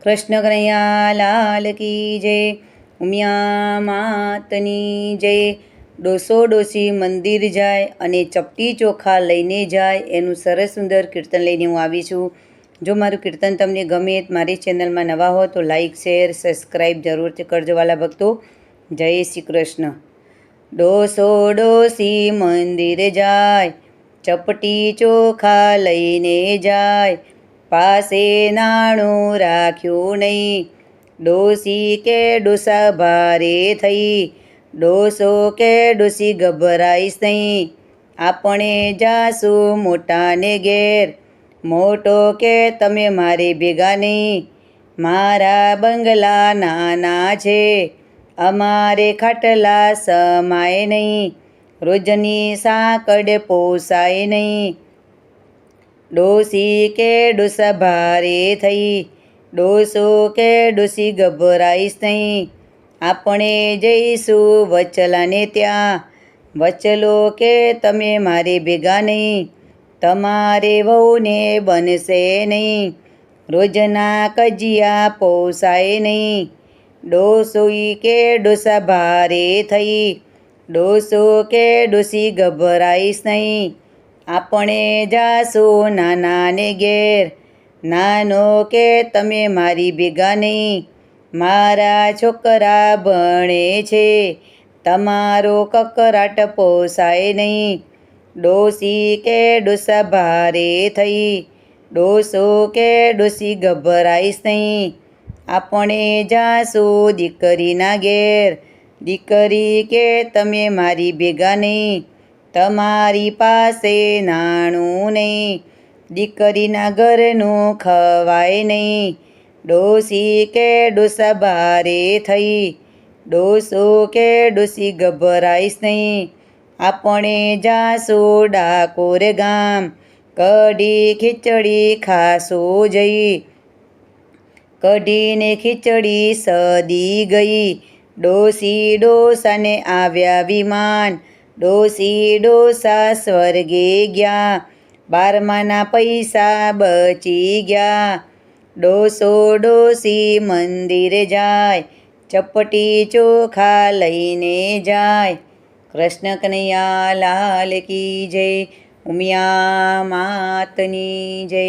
કૃષ્ણ કનૈયા લાલ કી જય, ઉમિયા માતની જય। ડોસો ડોસી મંદિર જાય અને ચપટી ચોખા લઈને જાય એનું સરસ સુંદર કીર્તન લઈને હું આવી છું। જો મારું કીર્તન તમને ગમે, મારી ચેનલમાં નવા હો તો લાઈક શેર સબસ્ક્રાઈબ જરૂરથી કરજો વાલા ભક્તો। જય શ્રી કૃષ્ણ। ડોસો ડોસી મંદિર જાય, ચપટી ચોખા લઈને જાય, પાસે નાણું રાખ્યું નહીં, ડોસી કે ડોસા ભારે થઈ, ડોસો કે ડોસી ગભરાઈશ નહીં, આપણે જાશું મોટાને ઘેર, મોટો કે તમે મારે ભેગા નહીં, મારા બંગલા નાના છે, અમારે ખાટલા સમાય નહીં, રોજની સાંકળ પોસાય નહીં, ડોસી કે ડોસા ભારે થઈ, ડોસો કે ડોસી ગભરાઈશ નહીં, આપણે જઈશું વચલાને ત્યાં, વચલો કે તમે મારે ભેગા નહીં, તમારે વહુને બનશે નહીં, રોજના કજિયા પોસાય નહીં, ડોસોઈ કે ડોસા ભારે થઈ, ડોસો કે ડોસી ગભરાઈશ નહીં, આપણે જાશું નાનાને ઘેર, નાનો કે તમે મારી ભેગા નહીં, મારા છોકરા ભણે છે, તમારો કકરાટ પોસાય નહીં, ડોસી કે ડોસા ભારે થઈ, ડોસો કે ડોસી ગભરાઈશ નહીં, આપણે જાશું દીકરીના ઘેર, દીકરી કે તમે મારી ભેગા નહીં, તમારી પાસે નાણું નહીં, દીકરીના ઘરનું ખવાય નહીં, ડોસી કે ડોસા ભારે થઈ, ડોસો કે ડોસી ગભરાઈશ નહીં, આપણે જાશું ડાકોર ગામ, કઢી ખીચડી ખાશું જઈ, કઢીને ખીચડી સદી ગઈ, ડોસી ડોસાને આવ્યા વિમાન, ડોસી ડોસા સ્વર્ગે ગયા, 12માના પૈસા બચી ગયા, ડોસો ડોસી મંદિર જાય, ચપટી ચોખા લઈને જાય। કૃષ્ણ કનૈયા લાલ કી જય, ઉમિયા માતની જય।